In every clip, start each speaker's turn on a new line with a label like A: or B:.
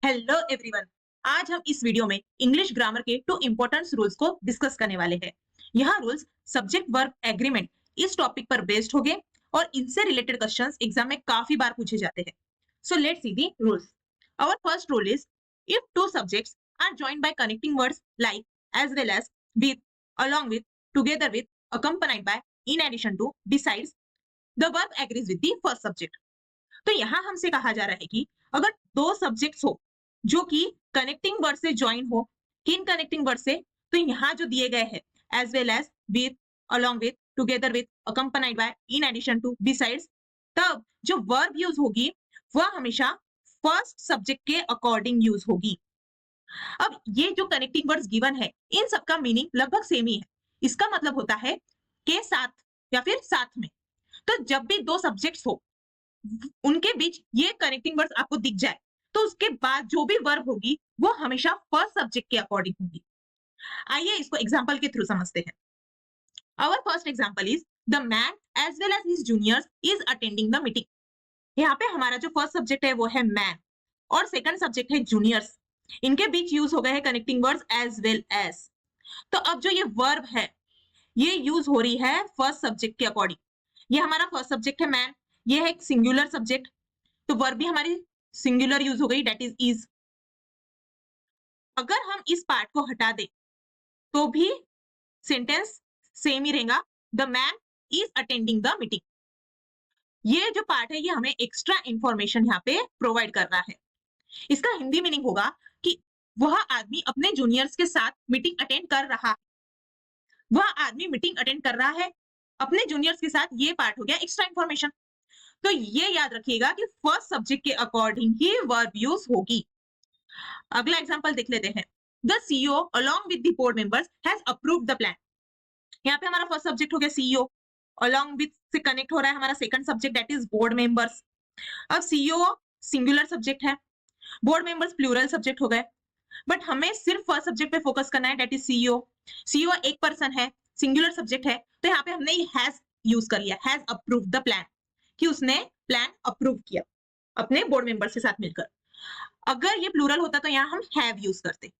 A: Hello everyone. आज हम इस वीडियो में इंग्लिश ग्रामर के टू इंपॉर्टेंट रूल्स को डिस्कस करने वाले हैं। यह रूल्स सब्जेक्ट वर्ब एग्रीमेंट इस टॉपिक पर बेस्ड होंगे और इनसे रिलेटेड क्वेश्चंस एग्जाम में काफी बार पूछे जाते हैं। So let's see the rules. Our first rule is if two subjects are joined by connecting words like as well as with, along with, together with, accompanied by, in addition to, besides, the verb agrees with the first subject। तो यहाँ हमसे कहा जा रहा है कि अगर दो सब्जेक्ट्स हो जो कि कनेक्टिंग वर्ड से ज्वाइन हो, किन कनेक्टिंग वर्ड से, तो यहाँ जो दिए गए हैं as well as, with, along with, together with, accompanied by, in addition to, besides, तब जो वर्ब यूज होगी वह हमेशा फर्स्ट सब्जेक्ट के अकॉर्डिंग यूज होगी। अब ये जो कनेक्टिंग वर्ड्स गिवन है इन सबका मीनिंग लगभग सेम ही है। इसका मतलब होता है के साथ या फिर साथ में। तो जब भी दो सब्जेक्ट्स हो उनके बीच ये कनेक्टिंग वर्ड्स आपको दिख जाए तो उसके बाद जो भी वर्ब होगी वो हमेशा फर्स्ट सब्जेक्ट के अकॉर्डिंग होगी। आइए इसको एग्जांपल के थ्रू समझते हैं। Our first example is the man as well as his juniors is attending the meeting. यहाँ पे हमारा जो फर्स्ट सब्जेक्ट है वो है मैन और सेकंड सब्जेक्ट है जूनियर्स। इनके बीच यूज हो गए हैं connecting words as well as. तो अब जो ये वर्ब है ये यूज हो रही है फर्स्ट सब्जेक्ट के अकॉर्डिंग। ये हमारा फर्स्ट सब्जेक्ट है मैन, ये है एक सिंगुलर सब्जेक्ट, तो वर्ब भी हमारी सिंगुलर यूज हो गई, डेट इज। अगर हम इस पार्ट को हटा दें तो भी सेंटेंस सेम ही रहेगा, the man is attending the meeting. ये जो पार्ट है ये हमें एक्स्ट्रा इंफॉर्मेशन यहाँ पे प्रोवाइड कर रहा है। इसका हिंदी मीनिंग होगा कि वह आदमी अपने जूनियर्स के साथ मीटिंग अटेंड कर रहा है। वह आदमी मीटिंग अटेंड कर रहा है अपने जूनियर्स के साथ, ये पार्ट हो गया एक्स्ट्रा इंफॉर्मेशन। तो ये याद रखिएगा कि फर्स्ट सब्जेक्ट के अकॉर्डिंग ही वर्ब यूज होगी। अगला एग्जांपल देख लेते हैं। The CEO along with the board members has approved the plan. यहाँ पे हमारा फर्स्ट सब्जेक्ट हो गया सीईओ, अलोंग विद से कनेक्ट हो रहा है हमारा second subject that is board members. अब सीईओ सिंगुलर सब्जेक्ट है, बोर्ड मेंबर्स प्लूरल सब्जेक्ट हो गए, बट हमें सिर्फ फर्स्ट सब्जेक्ट पे फोकस करना है दैट इज सीईओ। सीईओ एक पर्सन है, सिंगुलर सब्जेक्ट है, तो यहाँ पे हमने हैज यूज कर लिया, हैज अप्रूव्ड द प्लान, कि उसने प्लान अप्रूव किया अपने बोर्ड मेंबर्स के साथ मिलकर। अगर ये प्लूरल होता तो यहाँ हम हैव यूज करते,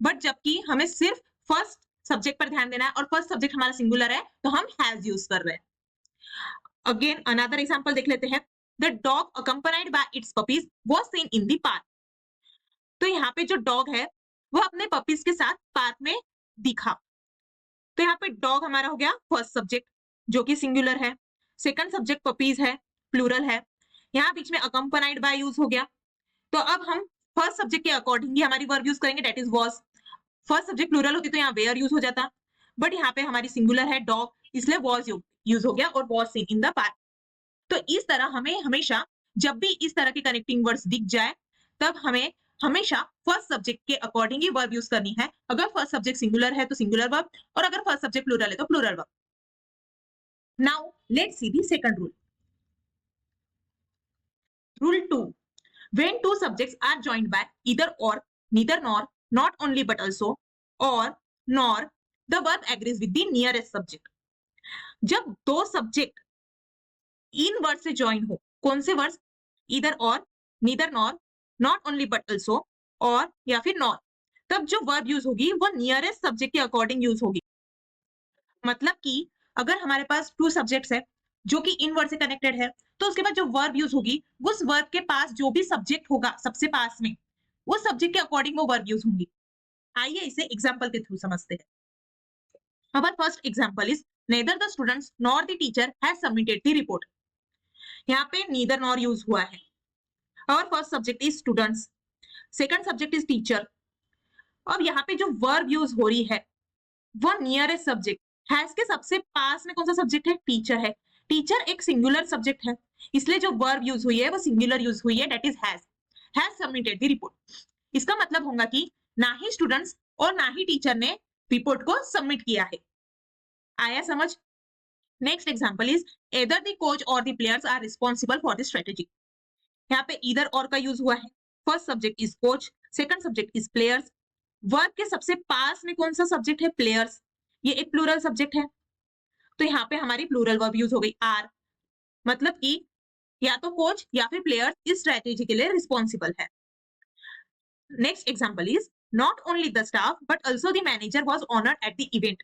A: बट जबकि हमें सिर्फ फर्स्ट सब्जेक्ट पर ध्यान देना है और फर्स्ट सब्जेक्ट हमारा सिंगुलर है तो हम हैज यूज कर रहे हैं। अगेन अनदर एग्जांपल देख लेते हैं। The dog accompanied by its puppies was seen in the park. तो यहाँ पे जो डॉग है वो अपने पपीज के साथ पार्क में दिखा। तो यहाँ पे डॉग हमारा हो गया फर्स्ट सब्जेक्ट जो कि सिंगुलर है, सेकंड सब्जेक्ट पपीज है, प्लूरल है, यहाँ बीच में अकम्पनाइड बाय यूज हो गया। तो अब हम फर्स्ट सब्जेक्ट के अकॉर्डिंग ही हमारी वर्ब यूज करेंगे, that is was. First subject plural होती तो यहाँ वेयर यूज हो जाता, बट यहाँ पे हमारी सिंगुलर है डॉग, इसलिए वाज यूज हो गया और was seen in the park. तो इस तरह हमें हमेशा जब भी इस तरह के कनेक्टिंग वर्ड्स दिख जाए तब हमें हमेशा फर्स्ट सब्जेक्ट के अकॉर्डिंग ही वर्ब यूज करनी है। अगर फर्स्ट सब्जेक्ट सिंगुलर है तो सिंगुलर वर्ब, और अगर फर्स्ट सब्जेक्ट प्लूरल है तो plural verb. Now let's see the second rule. Rule 2, when two subjects are joined by either or, neither nor, not only but also, or nor, the verb agrees with the nearest subject। जब दो subject in word से join हो, कौन से words, either और, neither nor, not only but also, और या फिर नॉर, तब जो वर्ब यूज होगी वो नियरेस्ट सब्जेक्ट के अकॉर्डिंग यूज होगी। मतलब कि अगर हमारे पास टू सब्जेक्ट्स है जो कि इन वर्ड से कनेक्टेड है तो उसके बाद जो वर्ब यूज होगी उस वर्ब के पास जो भी सब्जेक्ट होगा सबसे पास में, उस सब्जेक्ट के अकॉर्डिंग वो वर्ब यूज होंगी। आइए इसे एग्जांपल के थ्रू समझते हैं। Our first example is neither the students nor the teacher has submitted the report। यहाँ पे neither nor यूज हुआ है। Our first subject is students, second subject is teacher। अब यहाँ पे जो वर्ब यूज हो रही है वो नियरेस्ट सब्जेक्ट, हैज के सबसे पास में कौन सा सब्जेक्ट है, टीचर है। टीचर एक सिंगुलर सब्जेक्ट है, इसलिए जो वर्ब यूज हुई है वो सिंगुलर यूज हुई है, that is has submitted the report. इसका मतलब होगा कि ना ही स्टूडेंट्स और ना ही टीचर ने रिपोर्ट को सबमिट किया है। आया समझ? Next example is either the coach or the players are responsible for the strategy. यहाँ पे ईदर और का यूज हुआ है, first subject is coach, second subject is players. Verb के सबसे पास में कौन सा सब्जेक्ट है, प्लेयर्स, ये एक प्लूरल सब्जेक्ट है, तो यहाँ पे हमारी प्लूरल वर्ब यूज हो गई आर। मतलब कि या तो कोच या फिर प्लेयर्स इस स्ट्रेटेजी के लिए रिस्पॉन्सिबल है। Next example is not only the staff but also the manager was honoured eight the event.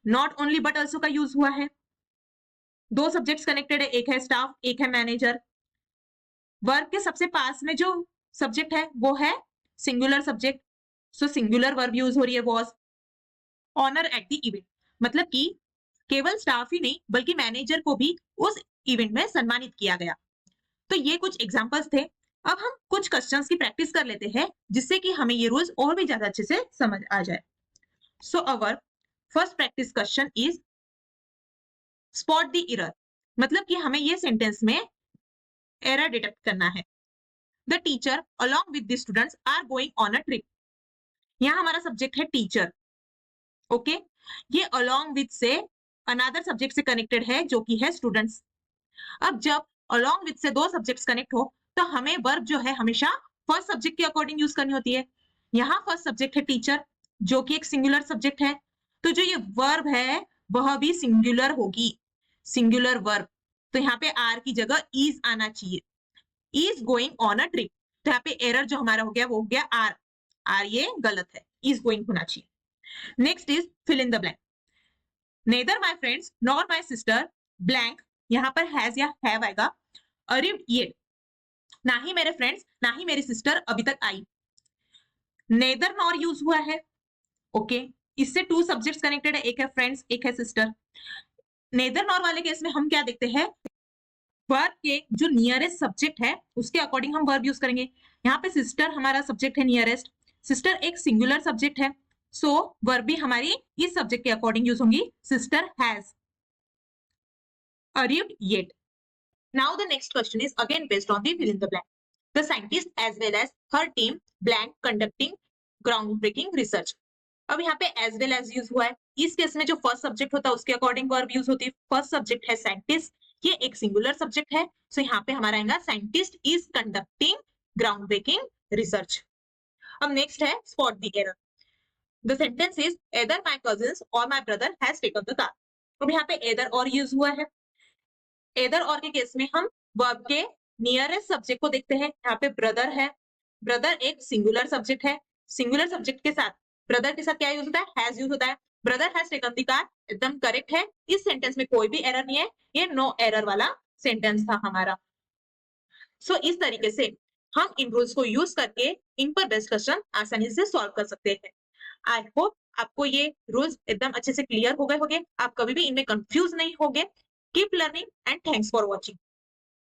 A: Not only but also का यूज हुआ है, दो सब्जेक्ट्स कनेक्टेड है, एक है स्टाफ एक है मैनेजर। वर्ब के सबसे पास में जो सब्जेक्ट है वो है singular subject, so singular verb use हो रही है was. Honour at the event मतलब कि केवल स्टाफ ही नहीं बल्कि मैनेजर को भी उस इवेंट में सम्मानित किया गया। तो ये कुछ एग्जांपल्स थे। अब हम कुछ क्वेश्चंस की प्रैक्टिस कर लेते हैं जिससे कि हमें ये रूल्स और भी ज्यादा अच्छे से समझ आ जाए। So our first practice question is spot the error, मतलब कि हमें ये सेंटेंस में एरर डिटेक्ट करना है। The teacher along with the students are going on a trip. यहाँ हमारा सब्जेक्ट है टीचर, ओके। ये अलोंग विद से अनदर सब्जेक्ट से कनेक्टेड है जो कि है स्टूडेंट्स। अब जब अलोंग विद से दो सब्जेक्ट्स कनेक्ट हो तो हमें वर्ब जो है हमेशा फर्स्ट सब्जेक्ट के अकॉर्डिंग यूज करनी होती है। यहाँ फर्स्ट सब्जेक्ट है टीचर जो कि एक सिंगुलर सब्जेक्ट है, तो जो ये वर्ब है वह भी सिंगुलर होगी, सिंगुलर वर्ब। तो यहाँ पे आर की जगह इज आना चाहिए, is going on a trip. तो यहाँ पे एरर जो हमारा हो गया वो हो गया आर, आर ये गलत है, इज गोइंग होना चाहिए। Next is fill in the blank. Neither my friends nor my sister blank, यहाँ पर हैज या हैव आएगा, अरिव्ड येट, ना ही मेरे फ्रेंड्स ना ही मेरी सिस्टर अभी तक आई। नेदर नॉर यूज हुआ है, ओके। इससे टू सब्जेक्ट्स कनेक्टेड है, एक है फ्रेंड्स एक है सिस्टर। नेदर नॉर वाले केस में हम क्या देखते हैं, वर्ब के जो नियरेस्ट सब्जेक्ट है उसके अकॉर्डिंग हम वर्ब यूज करेंगे। यहाँ पे सिस्टर हमारा सब्जेक्ट है नियरेस्ट, सिस्टर एक सिंगुलर सब्जेक्ट है, सो वर्ब भी हमारी इस सब्जेक्ट के अकॉर्डिंग यूज होंगी, sister has arrived yet. Now the next question is again based on the fill in the blank. The scientist as well as her team blank conducting groundbreaking research. अब यहाँ पे as well as use हुआ है, इस case में जो first subject होता है उसके अकॉर्डिंग वर्ब यूज होती है। फर्स्ट सब्जेक्ट है साइंटिस्ट, ये एक सिंगुलर सब्जेक्ट है, सो यहाँ पे हमारा आएगा scientist is conducting ground breaking research. अब नेक्स्ट है spot the error. The sentence is either my cousins or my brother has taken the car. अब यहाँ पे either और यूज हुआ है, एदर और के केस में हम वर्ब के नियरेस्ट सब्जेक्ट को देखते हैं। यहाँ पे ब्रदर है, ब्रदर एक सिंगुलर सब्जेक्ट है, सिंगुलर सब्जेक्ट के साथ ब्रदर के साथ क्या यूज होता है, हैज यूज होता है। Brother has taken the car एकदम करेक्ट है, इस सेंटेंस में कोई भी एरर नहीं है, ये नो एरर वाला सेंटेंस था हमारा। सो इस तरीके से हम इन रूल्स को यूज करके इन पर बेस्ड क्वेश्चन आसानी से सॉल्व कर सकते हैं। आई होप आपको ये रूल्स एकदम अच्छे से क्लियर हो गए होंगे, आप कभी भी इनमें कंफ्यूज नहीं होंगे। Keep learning and thanks for watching.